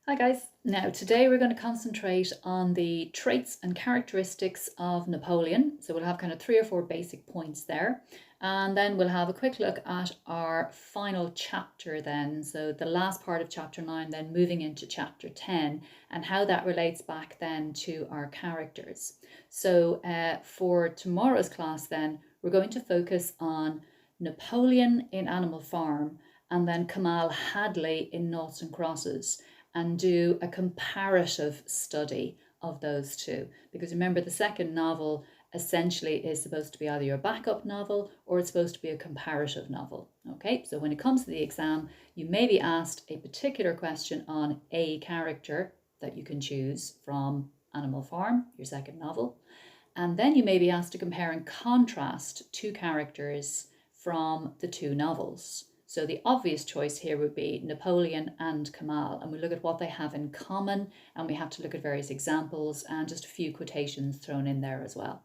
Hi guys. Now today we're going to concentrate on the traits and characteristics of Napoleon. So we'll have kind of 3 or 4 basic points there. And then we'll have a quick look at our final chapter then. So the last part of chapter 9, then moving into chapter 10 and how that relates back then to our characters. So for tomorrow's class then, we're going to focus on Napoleon in Animal Farm and then Kamal Hadley in Noughts and Crosses, and do a comparative study of those two. Because remember, the second novel essentially is supposed to be either your backup novel or it's supposed to be a comparative novel. Okay, so when it comes to the exam, you may be asked a particular question on a character that you can choose from Animal Farm, your second novel. And then you may be asked to compare and contrast two characters from the two novels. So the obvious choice here would be Napoleon and Kamal, and we look at what they have in common, and we have to look at various examples and just a few quotations thrown in there as well.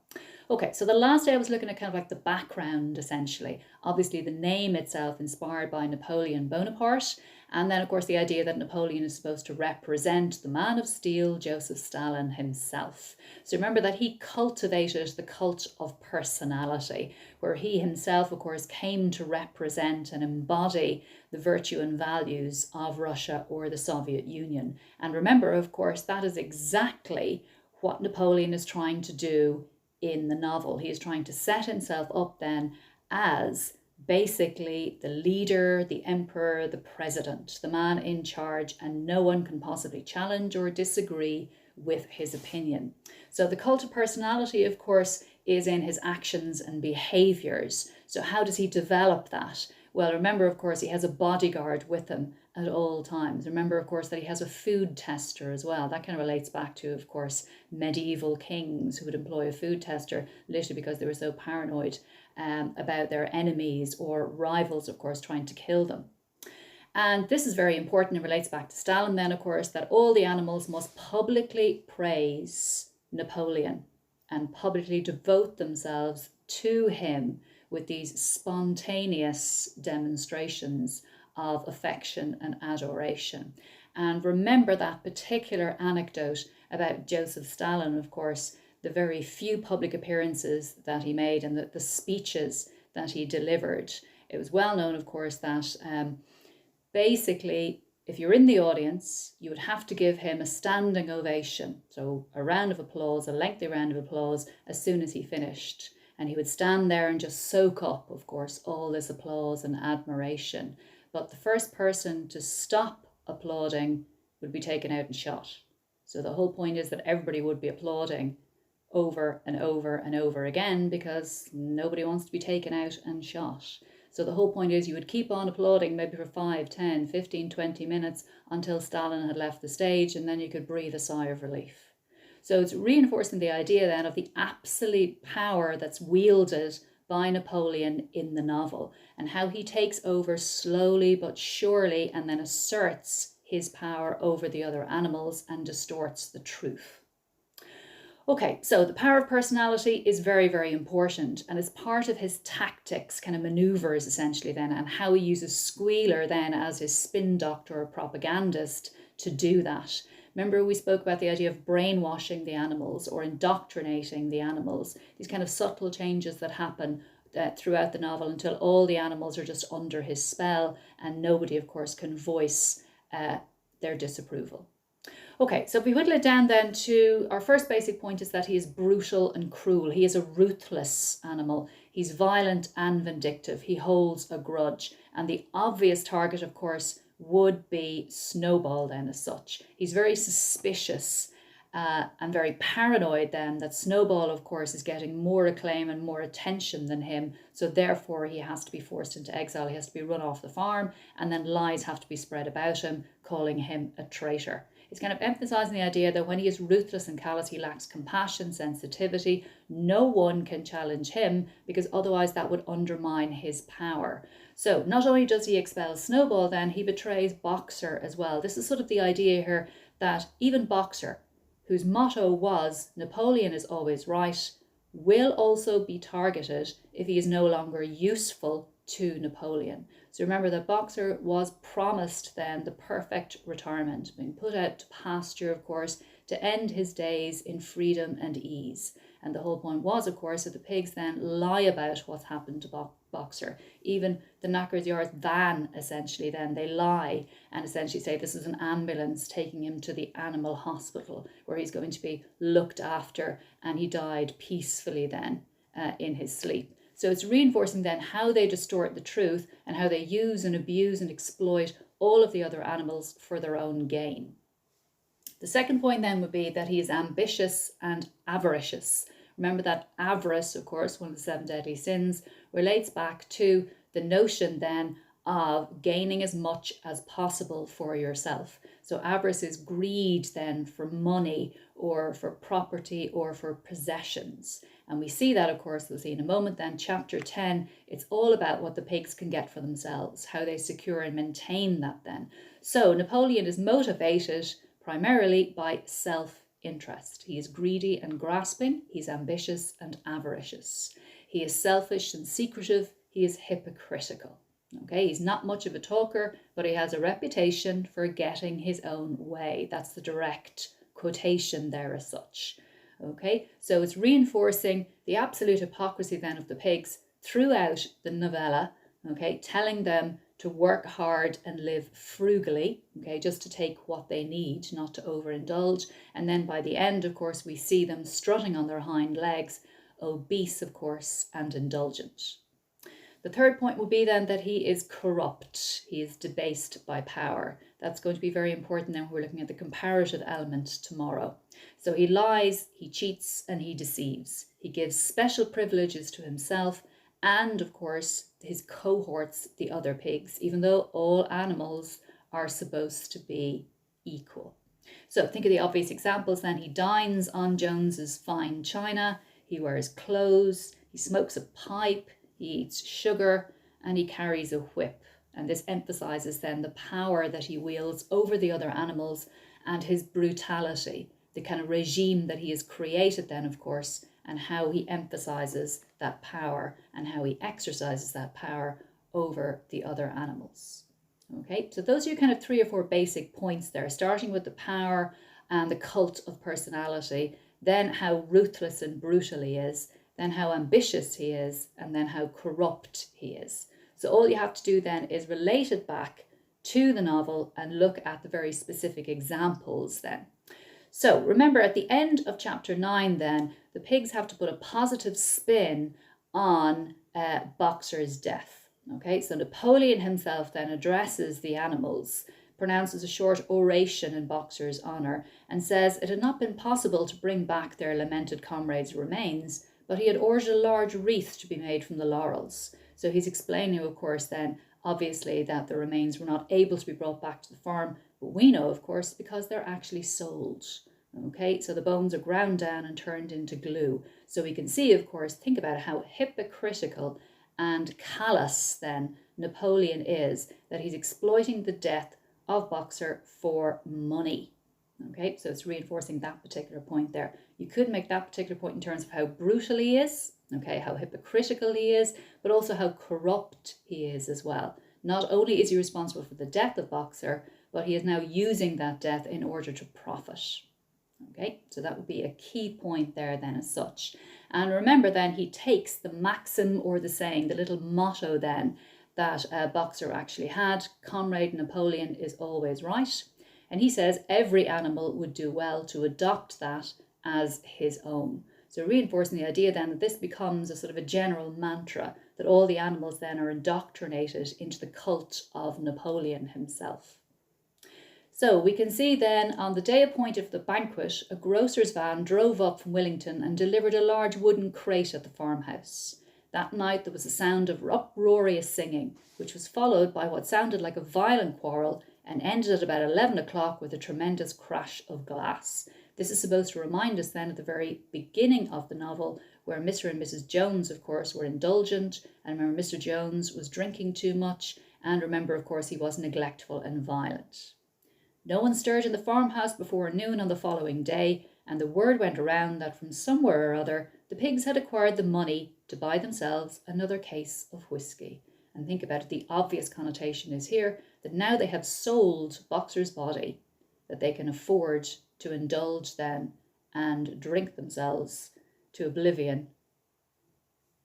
Okay, so the last day I was looking at kind of like the background essentially. Obviously the name itself inspired by Napoleon Bonaparte, and then of course the idea that Napoleon is supposed to represent the man of steel, Joseph Stalin himself. So remember that he cultivated the cult of personality, where he himself of course came to represent and embody the virtue and values of Russia or the Soviet Union. And remember, of course, that is exactly what Napoleon is trying to do in the novel. He is trying to set himself up then as basically the leader, the emperor, the president, the man in charge, and no one can possibly challenge or disagree with his opinion. So the cult of personality, of course, is in his actions and behaviors. So how does he develop that? Well, remember, of course, he has a bodyguard with him at all times. Remember, of course, that he has a food tester as well. That kind of relates back to, of course, medieval kings who would employ a food tester, literally because they were so paranoid about their enemies or rivals, of course, trying to kill them. And this is very important. It relates back to Stalin then, of course, that all the animals must publicly praise Napoleon and publicly devote themselves to him with these spontaneous demonstrations of affection and adoration. And remember that particular anecdote about Joseph Stalin, of course, the very few public appearances that he made and the speeches that he delivered. It was well known, of course, that basically, if you're in the audience, you would have to give him a standing ovation. So a round of applause, a lengthy round of applause, as soon as he finished. And he would stand there and just soak up, of course, all this applause and admiration. But the first person to stop applauding would be taken out and shot. So the whole point is that everybody would be applauding over and over and over again because nobody wants to be taken out and shot. So the whole point is you would keep on applauding maybe for 5, 10, 15, 20 minutes until Stalin had left the stage, and then you could breathe a sigh of relief. So it's reinforcing the idea then of the absolute power that's wielded by Napoleon in the novel and how he takes over slowly but surely and then asserts his power over the other animals and distorts the truth. Okay, so the power of personality is very, very important, and it's part of his tactics, kind of maneuvers essentially then, and how he uses Squealer then as his spin doctor or propagandist to do that. Remember we spoke about the idea of brainwashing the animals or indoctrinating the animals, these kind of subtle changes that happen throughout the novel until all the animals are just under his spell and nobody, of course, can voice their disapproval. Okay, so if we whittle it down then to our first basic point is that he is brutal and cruel. He is a ruthless animal. He's violent and vindictive. He holds a grudge. And the obvious target, of course, would be Snowball then as such. He's very suspicious and very paranoid then that Snowball, of course, is getting more acclaim and more attention than him. So therefore he has to be forced into exile. He has to be run off the farm, and then lies have to be spread about him, calling him a traitor. It's kind of emphasizing the idea that when he is ruthless and callous, he lacks compassion, sensitivity. No one can challenge him because otherwise that would undermine his power. So not only does he expel Snowball then, he betrays Boxer as well. This is sort of the idea here that even Boxer, whose motto was Napoleon is always right, will also be targeted if he is no longer useful to Napoleon. So remember that Boxer was promised then the perfect retirement, being put out to pasture, of course, to end his days in freedom and ease. And the whole point was, of course, that the pigs then lie about what's happened to Boxer. Even the Knacker's Yard's van, essentially, then they lie and essentially say this is an ambulance taking him to the animal hospital where he's going to be looked after, and he died peacefully then in his sleep. So it's reinforcing then how they distort the truth and how they use and abuse and exploit all of the other animals for their own gain. The second point then would be that he is ambitious and avaricious. Remember that avarice, of course, one of the 7 deadly sins, relates back to the notion then of gaining as much as possible for yourself. So avarice is greed then for money or for property or for possessions. And we see that, of course, we'll see in a moment then, chapter 10, it's all about what the pigs can get for themselves, how they secure and maintain that then. So Napoleon is motivated primarily by self-interest. He is greedy and grasping, he's ambitious and avaricious. He is selfish and secretive, he is hypocritical. Okay, he's not much of a talker, but he has a reputation for getting his own way. That's the direct quotation there as such. Okay, so it's reinforcing the absolute hypocrisy then of the pigs throughout the novella, okay, telling them to work hard and live frugally, okay, just to take what they need, not to overindulge. And then by the end, of course, we see them strutting on their hind legs, obese, of course, and indulgent. The third point will be then that he is corrupt. He is debased by power. That's going to be very important then when we're looking at the comparative element tomorrow. So he lies, he cheats, and he deceives. He gives special privileges to himself and, of course, his cohorts, the other pigs, even though all animals are supposed to be equal. So think of the obvious examples then. He dines on Jones's fine china, he wears clothes, he smokes a pipe, he eats sugar, and he carries a whip. And this emphasizes then the power that he wields over the other animals and his brutality, the kind of regime that he has created then, of course, and how he emphasizes that power and how he exercises that power over the other animals. Okay, so those are your kind of 3 or 4 basic points there, starting with the power and the cult of personality, then how ruthless and brutal he is, then how ambitious he is, and then how corrupt he is. So all you have to do then is relate it back to the novel and look at the very specific examples then. So remember, at the end of chapter 9 then, the pigs have to put a positive spin on Boxer's death. Okay, so Napoleon himself then addresses the animals, pronounces a short oration in Boxer's honour, and says it had not been possible to bring back their lamented comrade's remains, but he had ordered a large wreath to be made from the laurels. So he's explaining, of course, then, obviously, that the remains were not able to be brought back to the farm, but we know, of course, because they're actually sold. Okay, so the bones are ground down and turned into glue. So we can see, of course, think about how hypocritical and callous then Napoleon is, that he's exploiting the death of Boxer for money. Okay, so it's reinforcing that particular point there. You could make that particular point in terms of how brutal he is, okay, how hypocritical he is, but also how corrupt he is as well. Not only is he responsible for the death of Boxer, but he is now using that death in order to profit. Okay, so that would be a key point there then as such. And remember then, he takes the maxim or the saying, the little motto then that Boxer actually had, Comrade Napoleon is always right. And he says every animal would do well to adopt that as his own. So reinforcing the idea then that this becomes a sort of a general mantra, that all the animals then are indoctrinated into the cult of Napoleon himself. So we can see then on the day appointed for the banquet, a grocer's van drove up from Willington and delivered a large wooden crate at the farmhouse. That night there was a sound of uproarious singing, which was followed by what sounded like a violent quarrel and ended at about 11 o'clock with a tremendous crash of glass. This is supposed to remind us then at the very beginning of the novel, where Mr. and Mrs. Jones, of course, were indulgent, and remember Mr. Jones was drinking too much, and remember, of course, he was neglectful and violent. No one stirred in the farmhouse before noon on the following day, and the word went around that from somewhere or other the pigs had acquired the money to buy themselves another case of whisky. And think about it, the obvious connotation is here that now they have sold Boxer's body, that they can afford to indulge then and drink themselves to oblivion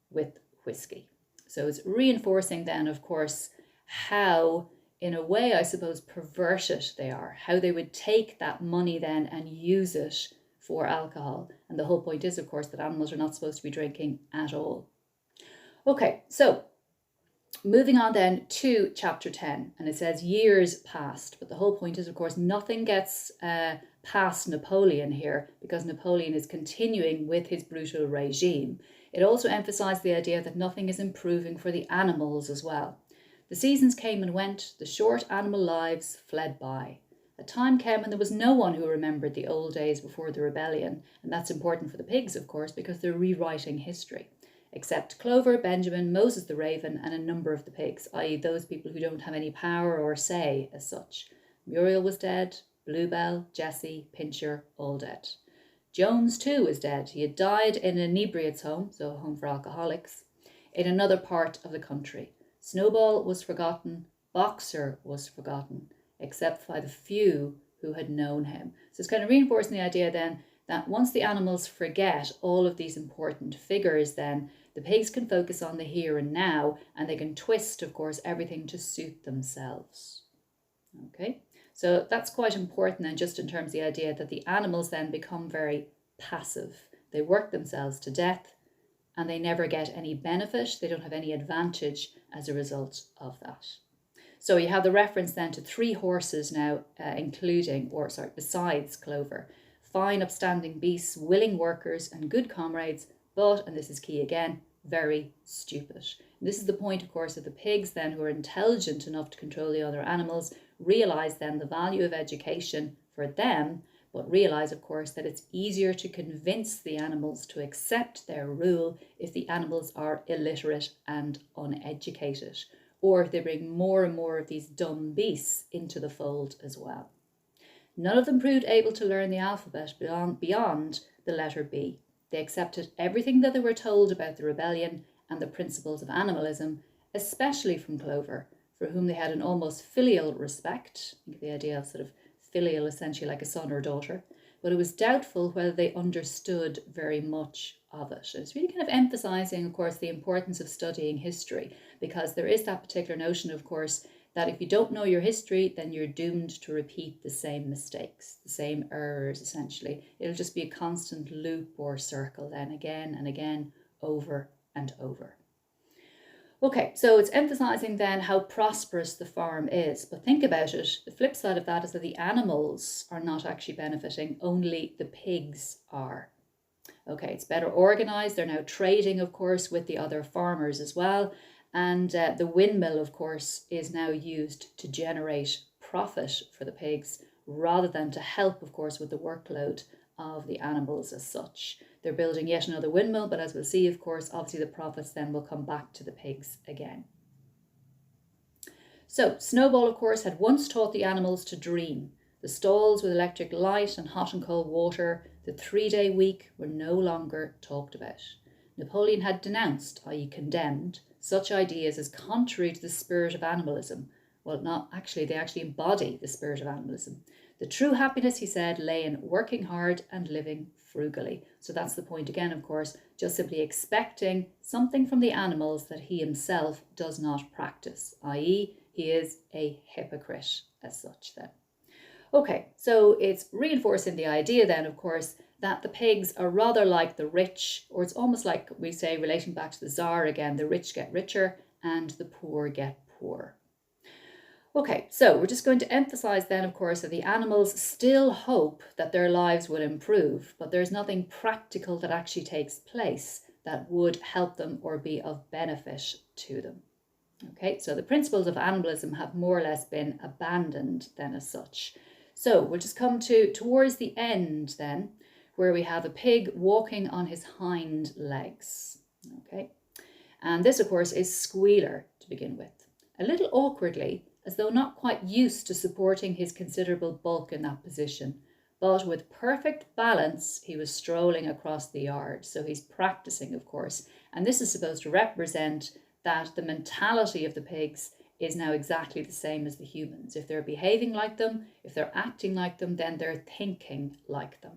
with whiskey. So it's reinforcing then, of course, how, in a way, I suppose, perverted they are, how they would take that money then and use it for alcohol. And the whole point is, of course, that animals are not supposed to be drinking at all. Okay, so moving on then to chapter 10, and it says years passed, but the whole point is, of course, nothing gets past Napoleon here, because Napoleon is continuing with his brutal regime. It also emphasized the idea that nothing is improving for the animals as well. The seasons came and went, the short animal lives fled by. A time came when there was no one who remembered the old days before the rebellion, and that's important for the pigs, of course, because they're rewriting history. Except Clover, Benjamin, Moses the raven, and a number of the pigs, i.e. those people who don't have any power or say as such. Muriel was dead, Bluebell, Jessie, Pincher, all dead. Jones too was dead. He had died in an inebriate's home, so a home for alcoholics, in another part of the country. Snowball was forgotten, Boxer was forgotten, except by the few who had known him. So it's kind of reinforcing the idea then that once the animals forget all of these important figures, then the pigs can focus on the here and now, and they can twist, of course, everything to suit themselves. Okay, so that's quite important then, just in terms of the idea that the animals then become very passive. They work themselves to death, and they never get any benefit. They don't have any advantage as a result of that. So you have the reference then to 3 horses now, besides Clover. Fine, upstanding beasts, willing workers, and good comrades, but, and this is key again, very stupid. And this is the point, of course, that the pigs then, who are intelligent enough to control the other animals, realise then the value of education for them, but realise, of course, that it's easier to convince the animals to accept their rule if the animals are illiterate and uneducated, or if they bring more and more of these dumb beasts into the fold as well. None of them proved able to learn the alphabet beyond the letter B. They accepted everything that they were told about the rebellion and the principles of animalism, especially from Clover, for whom they had an almost filial respect. I think the idea of sort of filial, essentially like a son or daughter, but it was doubtful whether they understood very much of it. And it's really kind of emphasising, of course, the importance of studying history, because there is that particular notion, of course, that if you don't know your history, then you're doomed to repeat the same mistakes, the same errors, essentially. It'll just be a constant loop or circle then, again and again, over and over. Okay, so it's emphasising then how prosperous the farm is. But think about it, the flip side of that is that the animals are not actually benefiting, only the pigs are. Okay, it's better organised. They're now trading, of course, with the other farmers as well. And the windmill, of course, is now used to generate profit for the pigs rather than to help, of course, with the workload of the animals as such. They're building yet another windmill, but as we'll see, of course, obviously the profits then will come back to the pigs again. So Snowball, of course, had once taught the animals to dream. The stalls with electric light and hot and cold water, the 3-day week, were no longer talked about. Napoleon had denounced, i.e. condemned, such ideas as contrary to the spirit of animalism. Well, not actually, they actually embody the spirit of animalism. The true happiness, he said, lay in working hard and living frugally. So that's the point again, of course, just simply expecting something from the animals that he himself does not practice, i.e. he is a hypocrite as such then. Okay, so it's reinforcing the idea then, of course, that the pigs are rather like the rich, or it's almost like we say, relating back to the Tsar again, the rich get richer and the poor get poor. Okay, so we're just going to emphasize then, of course, that the animals still hope that their lives will improve, but there's nothing practical that actually takes place that would help them or be of benefit to them. Okay, so the principles of animalism have more or less been abandoned then as such. So we'll just come to towards the end then, where we have a pig walking on his hind legs. Okay, and this, of course, is Squealer to begin with. A little awkwardly, as though not quite used to supporting his considerable bulk in that position, but with perfect balance, he was strolling across the yard. So he's practicing, of course, and this is supposed to represent that the mentality of the pigs is now exactly the same as the humans. If they're behaving like them, if they're acting like them, then they're thinking like them.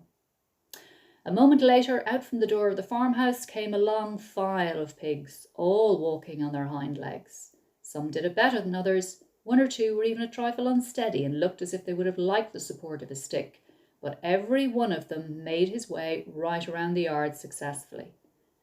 A moment later, out from the door of the farmhouse came a long file of pigs, all walking on their hind legs. Some did it better than others. One or two were even a trifle unsteady and looked as if they would have liked the support of a stick, but every one of them made his way right around the yard successfully.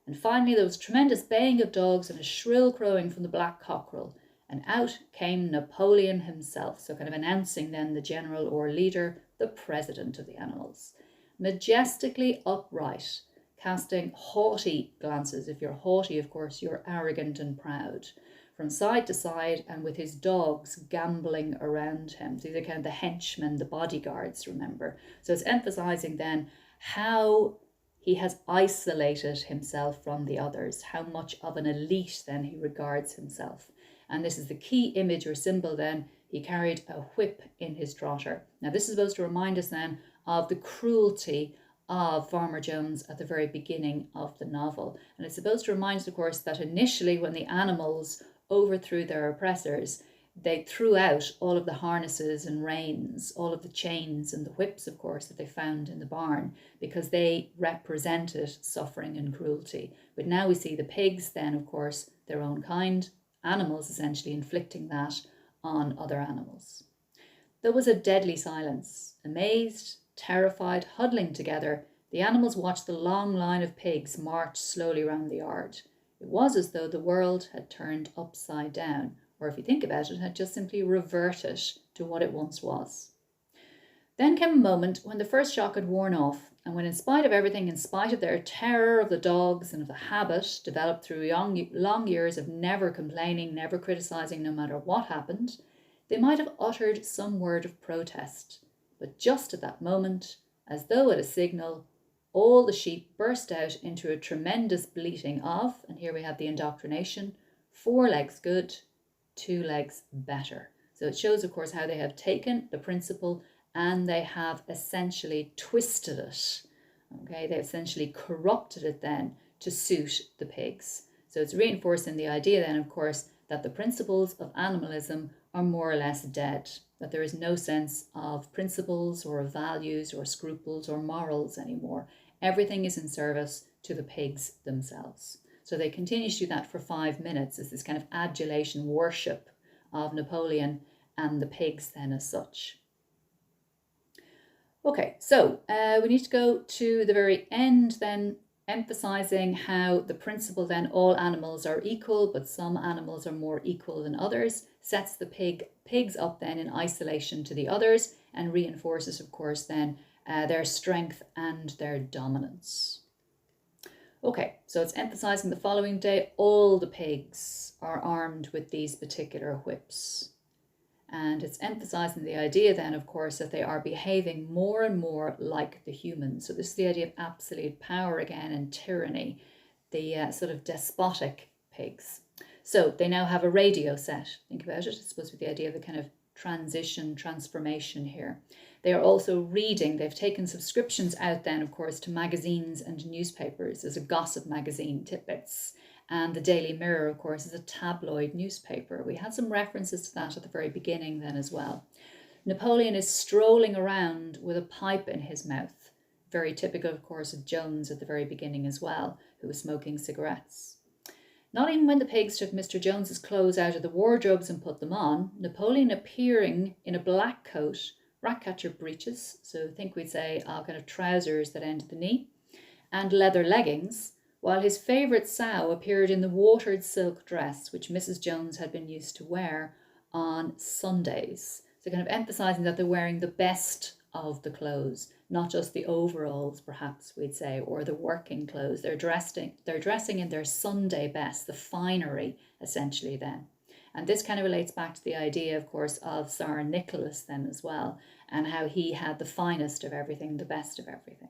And finally there was tremendous baying of dogs and a shrill crowing from the black cockerel, and out came Napoleon himself, so kind of announcing then the general or leader, the president of the animals. Majestically upright, casting haughty glances. If you're haughty, of course, you're arrogant and proud. From side to side, and with his dogs gambling around him. So these are kind of the henchmen, the bodyguards, remember. So it's emphasizing then how he has isolated himself from the others, how much of an elite then he regards himself. And this is the key image or symbol then. He carried a whip in his trotter. Now this is supposed to remind us then of the cruelty of Farmer Jones at the very beginning of the novel. And it's supposed to remind us, of course, that initially when the animals overthrew their oppressors, they threw out all of the harnesses and reins, all of the chains and the whips, of course, that they found in the barn, because they represented suffering and cruelty. But now we see the pigs then, of course, their own kind, animals essentially inflicting that on other animals. There was a deadly silence. Amazed, terrified, huddling together, the animals watched the long line of pigs march slowly round the yard. It was as though the world had turned upside down, or if you think about it, had just simply reverted to what it once was. Then came a moment when the first shock had worn off, and when in spite of everything, in spite of their terror of the dogs and of the habit developed through long years of never complaining, never criticising no matter what happened, they might have uttered some word of protest. But just at that moment, as though at a signal, all the sheep burst out into a tremendous bleating of, and here we have the indoctrination, 4 legs good, 2 legs better. So it shows, of course, how they have taken the principle and they have essentially twisted it. Okay, they essentially corrupted it then to suit the pigs. So it's reinforcing the idea then, of course, that the principles of animalism are more or less dead, that there is no sense of principles or of values or scruples or morals anymore. Everything is in service to the pigs themselves. So they continue to do that for 5 minutes as this kind of adulation worship of Napoleon and the pigs then as such. Okay, so we need to go to the very end then, emphasizing how the principle then all animals are equal, but some animals are more equal than others, sets the pigs up then in isolation to the others and reinforces, of course, then their strength and their dominance. Okay, so it's emphasizing the following day, all the pigs are armed with these particular whips. And it's emphasizing the idea then, of course, that they are behaving more and more like the humans. So this is the idea of absolute power again and tyranny, the sort of despotic pigs. So they now have a radio set. Think about it. It's supposed to be the idea of a kind of transformation here. They are also reading. They've taken subscriptions out then, of course, to magazines and newspapers. There's a gossip magazine, Tidbits. And the Daily Mirror, of course, is a tabloid newspaper. We had some references to that at the very beginning then as well. Napoleon is strolling around with a pipe in his mouth. Very typical, of course, of Jones at the very beginning as well, who was smoking cigarettes. Not even when the pigs took Mr. Jones's clothes out of the wardrobes and put them on, Napoleon appearing in a black coat, ratcatcher breeches, so I think we'd say kind of trousers that end at the knee, and leather leggings, while his favourite sow appeared in the watered silk dress which Mrs. Jones had been used to wear on Sundays. So kind of emphasising that they're wearing the best of the clothes, not just the overalls, perhaps we'd say, or the working clothes. They're dressing in their Sunday best, the finery, essentially then. And this kind of relates back to the idea, of course, of Tsar Nicholas then as well, and how he had the finest of everything, the best of everything.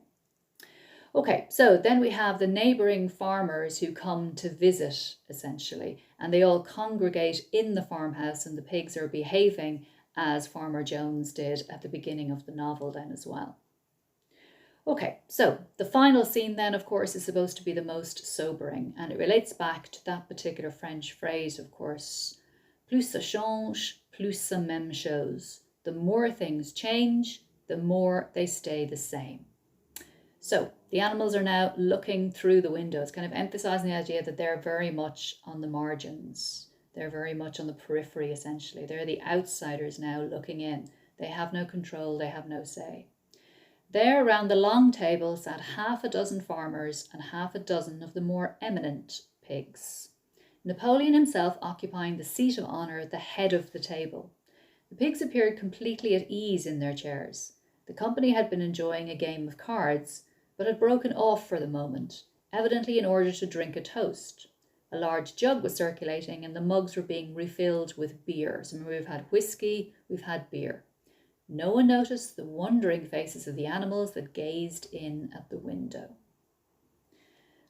Okay, so then we have the neighbouring farmers who come to visit, essentially, and they all congregate in the farmhouse, and the pigs are behaving as Farmer Jones did at the beginning of the novel then as well. Okay, so the final scene then, of course, is supposed to be the most sobering, and it relates back to that particular French phrase, of course. Plus ça change, plus ça même chose. The more things change, the more they stay the same. So the animals are now looking through the windows, kind of emphasizing the idea that they're very much on the margins. They're very much on the periphery, essentially. They're the outsiders now looking in. They have no control, they have no say. There around the long table sat half a dozen farmers and half a dozen of the more eminent pigs. Napoleon himself occupying the seat of honour at the head of the table. The pigs appeared completely at ease in their chairs. The company had been enjoying a game of cards, but had broken off for the moment, evidently in order to drink a toast. A large jug was circulating and the mugs were being refilled with beer. So we've had whiskey, we've had beer. No one noticed the wondering faces of the animals that gazed in at the window.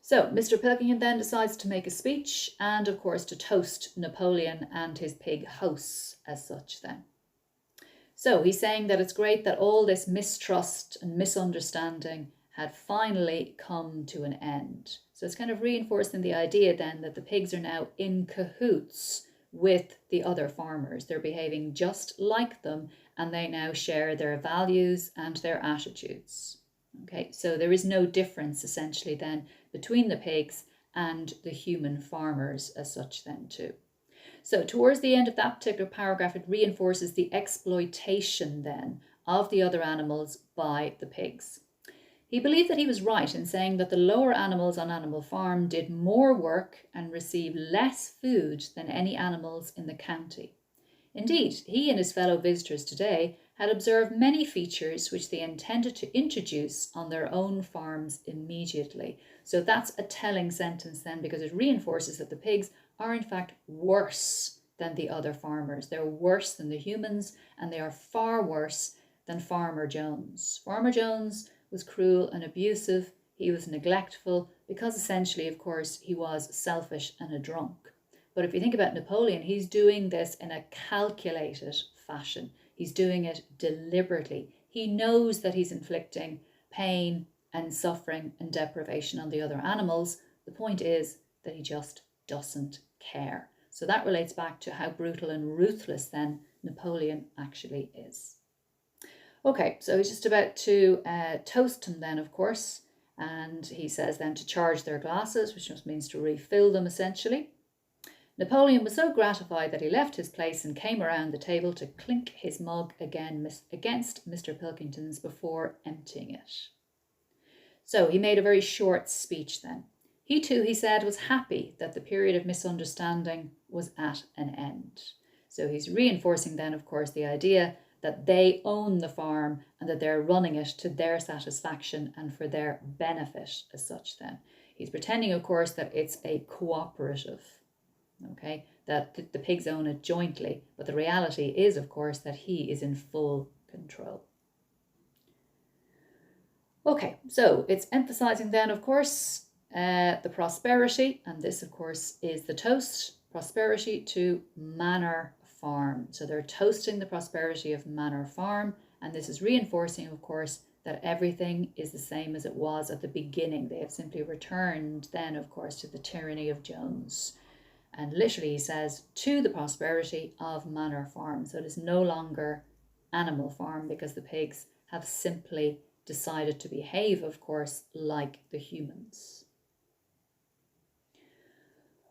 So Mr. Pilkington then decides to make a speech and, of course, to toast Napoleon and his pig hosts as such then. So he's saying that it's great that all this mistrust and misunderstanding had finally come to an end. So it's kind of reinforcing the idea then that the pigs are now in cahoots with the other farmers. They're behaving just like them and they now share their values and their attitudes. Okay, so there is no difference essentially then between the pigs and the human farmers as such then too. So towards the end of that particular paragraph, it reinforces the exploitation then of the other animals by the pigs. He believed that he was right in saying that the lower animals on Animal Farm did more work and received less food than any animals in the county. Indeed, he and his fellow visitors today had observed many features which they intended to introduce on their own farms immediately. So that's a telling sentence then, because it reinforces that the pigs are in fact worse than the other farmers. They're worse than the humans, and they are far worse than Farmer Jones. Farmer Jones was cruel and abusive. He was neglectful because essentially, of course, he was selfish and a drunk. But if you think about Napoleon, he's doing this in a calculated fashion. He's doing it deliberately. He knows that he's inflicting pain and suffering and deprivation on the other animals. The point is that he just doesn't care. So that relates back to how brutal and ruthless then Napoleon actually is. Okay, so he's just about to toast him then, of course. And he says then to charge their glasses, which just means to refill them essentially. Napoleon was so gratified that he left his place and came around the table to clink his mug again against Mr. Pilkington's before emptying it. So he made a very short speech then. He too, he said, was happy that the period of misunderstanding was at an end. So he's reinforcing then, of course, the idea that they own the farm and that they're running it to their satisfaction and for their benefit as such then. He's pretending, of course, that it's a cooperative. Okay, that the pigs own it jointly, but the reality is, of course, that he is in full control. Okay, so it's emphasizing then, of course, the prosperity, and this, of course, is the toast, prosperity to Manor Farm. So they're toasting the prosperity of Manor Farm, and this is reinforcing, of course, that everything is the same as it was at the beginning. They have simply returned then, of course, to the tyranny of Jones. And literally he says, to the prosperity of Manor Farm. So it is no longer Animal Farm because the pigs have simply decided to behave, of course, like the humans.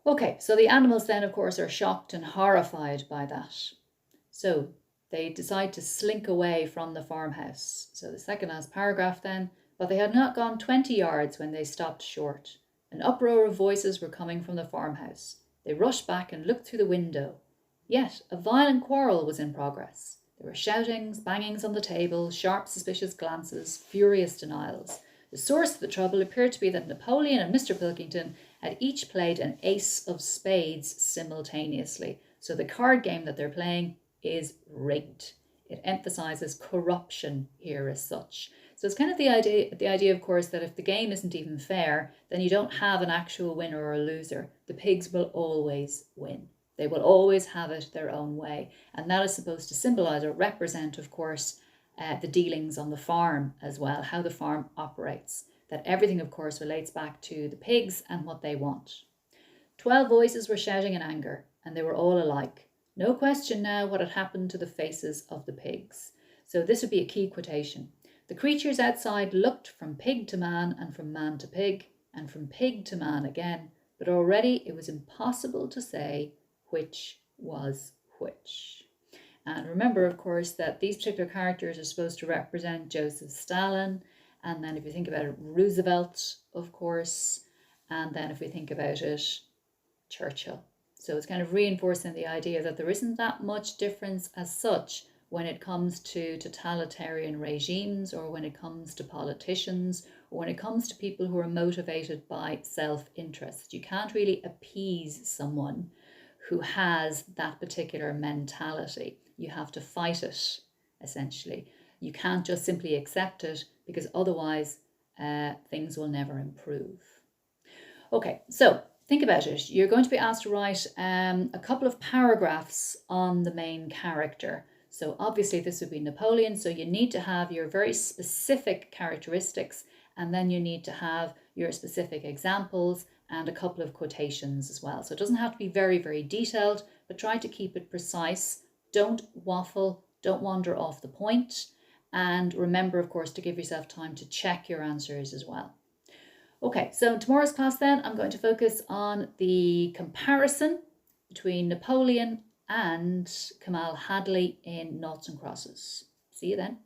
Okay, so the animals then, of course, are shocked and horrified by that. So they decide to slink away from the farmhouse. So the second last paragraph then, but they had not gone 20 yards when they stopped short. An uproar of voices were coming from the farmhouse. They rushed back and looked through the window. Yet a violent quarrel was in progress. There were shoutings, bangings on the table, sharp suspicious glances, furious denials. The source of the trouble appeared to be that Napoleon and Mr. Pilkington had each played an ace of spades simultaneously. So the card game that they're playing is rigged. It emphasizes corruption here as such. So it's kind of the idea, of course, that if the game isn't even fair, then you don't have an actual winner or a loser. The pigs will always win. They will always have it their own way. And that is supposed to symbolize or represent, of course, the dealings on the farm as well, how the farm operates. That everything, of course, relates back to the pigs and what they want. 12 voices were shouting in anger, and they were all alike. No question now what had happened to the faces of the pigs. So this would be a key quotation. The creatures outside looked from pig to man, and from man to pig, and from pig to man again, but already it was impossible to say which was which. And remember, of course, that these particular characters are supposed to represent Joseph Stalin, and then if you think about it, Roosevelt, of course, and then if we think about it, Churchill. So it's kind of reinforcing the idea that there isn't that much difference as such when it comes to totalitarian regimes, or when it comes to politicians, or when it comes to people who are motivated by self-interest. You can't really appease someone who has that particular mentality. You have to fight it, essentially. You can't just simply accept it, because otherwise things will never improve. Okay, so think about it. You're going to be asked to write a couple of paragraphs on the main character. So obviously this would be Napoleon, so you need to have your very specific characteristics, and then you need to have your specific examples and a couple of quotations as well. So it doesn't have to be very, very detailed, but try to keep it precise. Don't waffle, don't wander off the point, and remember, of course, to give yourself time to check your answers as well. Okay, so in tomorrow's class then, I'm going to focus on the comparison between Napoleon and Kamal Hadley in Noughts and Crosses. See you then.